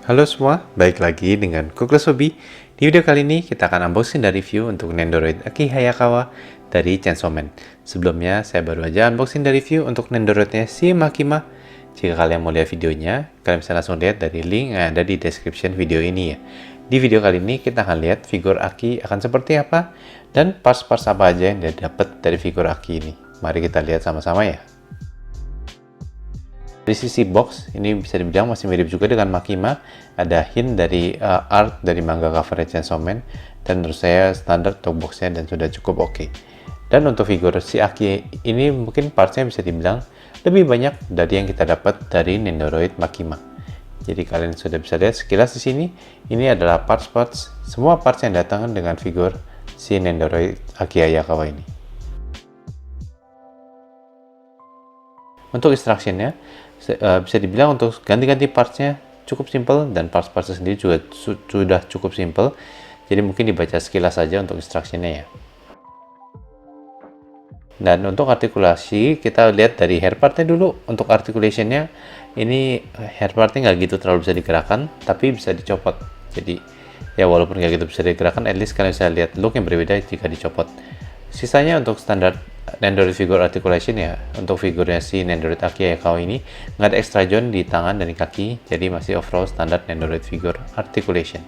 Halo semua, balik lagi dengan Kuklas Hobi. Di video kali ini kita akan unboxing dan review untuk Nendoroid Aki Hayakawa dari Chainsaw Man. Sebelumnya saya baru aja unboxing dan review untuk Nendoroidnya si Makima. Jika kalian mau lihat videonya, kalian bisa langsung lihat dari link yang ada di description video ini ya. Di video kali ini kita akan lihat figur Aki akan seperti apa dan parts-parts apa aja yang dapat dari figur Aki ini. Mari kita lihat sama-sama ya. Dari sisi box, ini bisa dibilang masih mirip juga dengan Makima. Ada hint dari art dari manga cover Chainsaw Man, dan menurut saya standar untuk boxnya dan sudah cukup oke. Dan untuk figur si Aki ini mungkin partsnya bisa dibilang lebih banyak dari yang kita dapat dari Nendoroid Makima. Jadi kalian sudah bisa lihat sekilas di sini, ini adalah parts-parts, semua parts yang datang dengan figur si Nendoroid Aki Hayakawa ini. Untuk instructionnya, bisa dibilang untuk ganti-ganti partsnya cukup simple, dan parts-partsnya sendiri juga sudah cukup simple. Jadi mungkin dibaca sekilas saja untuk instructionnya ya. Dan untuk artikulasi, kita lihat dari hair partnya dulu. Untuk articulationnya, ini hair partnya nggak gitu terlalu bisa digerakkan, tapi bisa dicopot. Jadi ya walaupun nggak gitu bisa digerakkan, at least kalian bisa lihat look yang berbeda jika dicopot. Sisanya untuk standar Nendoroid figure articulation ya, untuk figurnya si Nendoroid Aki Hayakawa ini nggak ada extra joint di tangan dan di kaki, jadi masih overall standar Nendoroid figure articulation.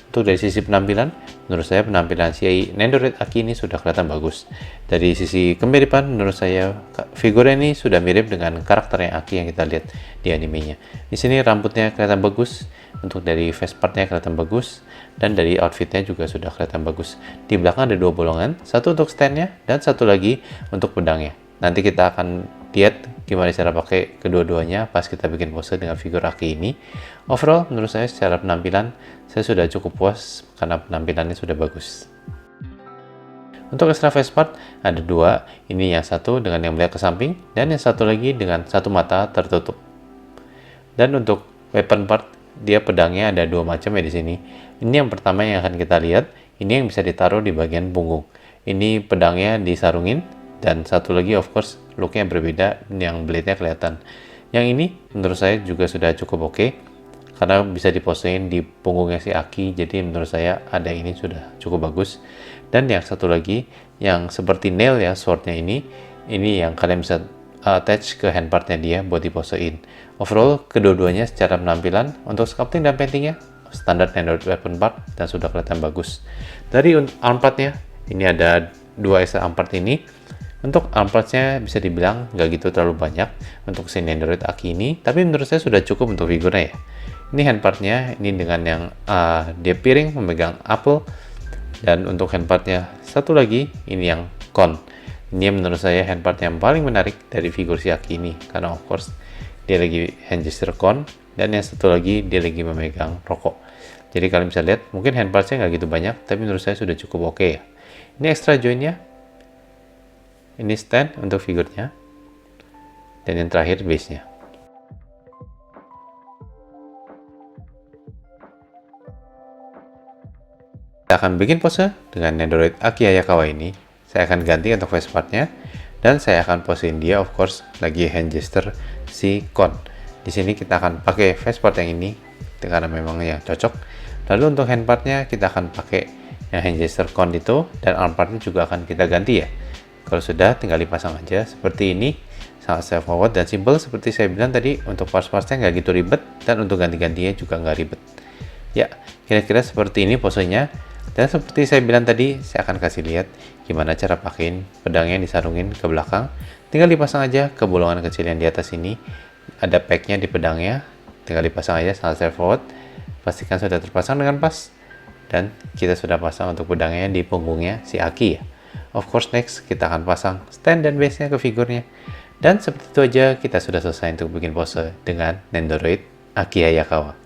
Untuk dari sisi penampilan, menurut saya penampilan si Nendoroid Aki ini sudah kelihatan bagus. Dari sisi kemiripan, menurut saya figurnya ini sudah mirip dengan karakternya Aki yang kita lihat di animenya. Di sini rambutnya kelihatan bagus, untuk dari face partnya kelihatan bagus, dan dari outfitnya juga sudah kelihatan bagus. Di belakang ada dua bolongan, satu untuk standnya dan satu lagi untuk pedangnya. Nanti kita akan lihat gimana cara pakai kedua-duanya pas kita bikin pose dengan figur Aki ini. Overall, menurut saya secara penampilan, saya sudah cukup puas karena penampilannya sudah bagus. Untuk extra face part, ada dua. Ini yang satu dengan yang melihat ke samping, dan yang satu lagi dengan satu mata tertutup. Dan untuk weapon part, dia pedangnya ada dua macam ya di sini. Ini yang pertama yang akan kita lihat, ini yang bisa ditaruh di bagian punggung. Ini pedangnya disarungin, dan satu lagi of course looknya berbeda, yang blade-nya kelihatan. Yang ini menurut saya juga sudah cukup oke, karena bisa diposein di punggungnya si Aki, jadi menurut saya ada ini sudah cukup bagus. Dan yang satu lagi yang seperti nail ya, swordnya ini yang kalian bisa attach ke hand partnya dia buat diposein. Overall kedua-duanya secara penampilan untuk sculpting dan paintingnya standar Nendoroid weapon part dan sudah kelihatan bagus. Dari arm partnya, ini ada dua extra arm part ini. Untuk arm partsnya bisa dibilang nggak gitu terlalu banyak untuk si Nendoroid Aki ini, tapi menurut saya sudah cukup untuk figurnya ya. Ini hand partnya, ini dengan yang dia piring memegang apel, dan untuk hand partnya satu lagi ini yang kon. Ini menurut saya hand part yang paling menarik dari figur si Aki ini, karena of course dia lagi hand gesture kon, dan yang satu lagi dia lagi memegang rokok. Jadi kalian bisa lihat mungkin hand partsnya nggak gitu banyak, tapi menurut saya sudah cukup oke ya. Ini extra jointnya, ini stand untuk figurnya, dan yang terakhir base-nya. Kita akan bikin pose dengan Nendoroid Aki Hayakawa ini. Saya akan ganti untuk face partnya, dan saya akan posein dia of course lagi hand gesture si kon. Di sini kita akan pakai face part yang ini karena memang yang cocok. Lalu untuk hand partnya kita akan pakai yang hand gesture kon itu, dan arm partnya juga akan kita ganti ya. Kalau sudah tinggal dipasang aja seperti ini, sangat straightforward dan simple. Seperti saya bilang tadi, untuk parts-partsnya nggak gitu ribet, dan untuk ganti-gantinya juga nggak ribet ya. Kira-kira seperti ini posenya. Dan seperti saya bilang tadi, saya akan kasih lihat gimana cara pakein pedangnya disarungin ke belakang. Tinggal dipasang aja ke bolongan kecil yang di atas ini. Ada packnya di pedangnya, tinggal dipasang aja sangat straightforward. Pastikan sudah terpasang dengan pas, dan kita sudah pasang untuk pedangnya di punggungnya si Aki ya. Of course next kita akan pasang stand dan base nya ke figurnya. Dan seperti itu aja kita sudah selesai untuk bikin pose dengan Nendoroid Aki Hayakawa.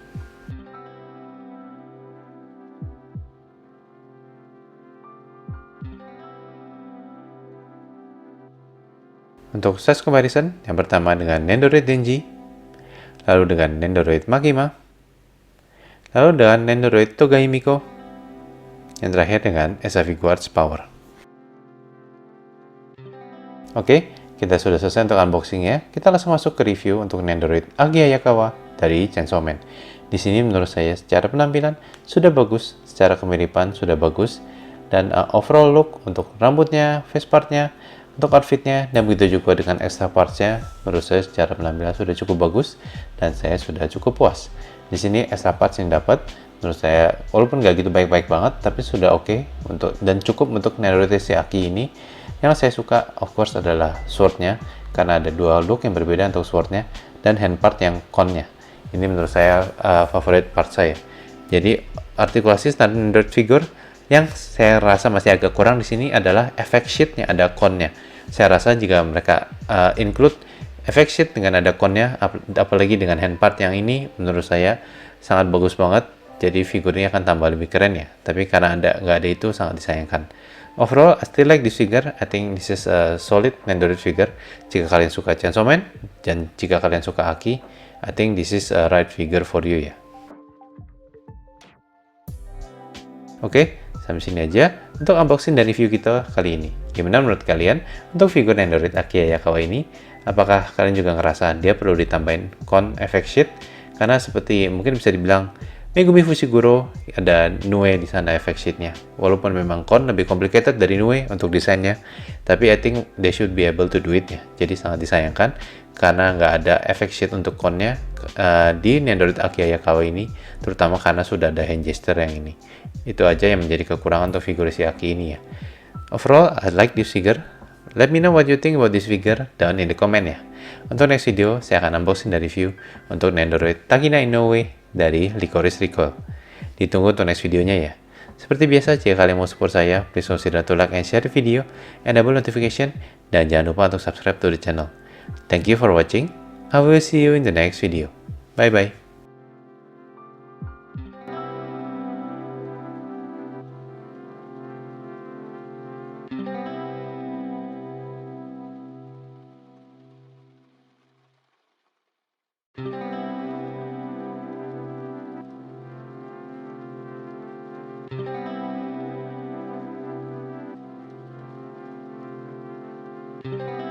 Untuk size comparison, yang pertama dengan Nendoroid Denji, lalu dengan Nendoroid Makima, lalu dengan Nendoroid Togahimiko, yang terakhir dengan Esavi Quartz Power. Oke, kita sudah selesai untuk unboxingnya. Kita langsung masuk ke review untuk Nendoroid Agi Hayakawa dari Chainsaw Man. Di sini menurut saya secara penampilan sudah bagus, secara kemiripan sudah bagus, dan overall look untuk rambutnya, face partnya, untuk outfitnya, dan begitu juga dengan extra partsnya, menurut saya secara penampilan sudah cukup bagus dan saya sudah cukup puas. Di sini extra parts yang dapat menurut saya walaupun nggak gitu baik-baik banget, tapi sudah oke untuk dan cukup untuk Nendoroid Aki ini. Yang saya suka of course adalah swordnya, karena ada dua look yang berbeda untuk swordnya, dan hand part yang connya. Ini menurut saya favorit part saya. Jadi artikulasi standard figure yang saya rasa masih agak kurang di sini adalah effect sheet-nya, ada connya. Saya rasa jika mereka include effect sheet dengan ada connya, apalagi dengan hand part yang ini, menurut saya sangat bagus banget. Jadi figurnya akan tambah lebih keren ya. Tapi karena nggak ada itu sangat disayangkan. Overall, I still like this figure. I think this is a solid Nendoroid figure. Jika kalian suka Chainsaw Man dan jika kalian suka Aki, I think this is a right figure for you ya. Oke, sampai sini aja untuk unboxing dan review kita kali ini. Gimana menurut kalian untuk figur Nendoroid Aki Hayakawa ini? Apakah kalian juga ngerasa dia perlu ditambahin con effect sheet? Karena seperti mungkin bisa dibilang Megumi Fushiguro ada Nue di sana effect sheet-nya. Walaupun memang Kon lebih complicated dari Nue untuk desainnya, tapi I think they should be able to do it ya. Jadi sangat disayangkan karena nggak ada effect sheet untuk Konnya di Nendoroid Aki Hayakawa ini, terutama karena sudah ada hand gesture yang ini. Itu aja yang menjadi kekurangan untuk figur si Aki ini ya. Overall, I like this figure. Let me know what you think about this figure down in the comment ya. Untuk next video, saya akan unboxing dan review untuk Nendoroid Takina Inoue dari Licorice Recoil. Ditunggu untuk next videonya ya. Seperti biasa, jika kalian mau support saya, please consider to like and share the video, enable notification, dan jangan lupa untuk subscribe to the channel. Thank you for watching. I will see you in the next video. Bye bye. Thank you.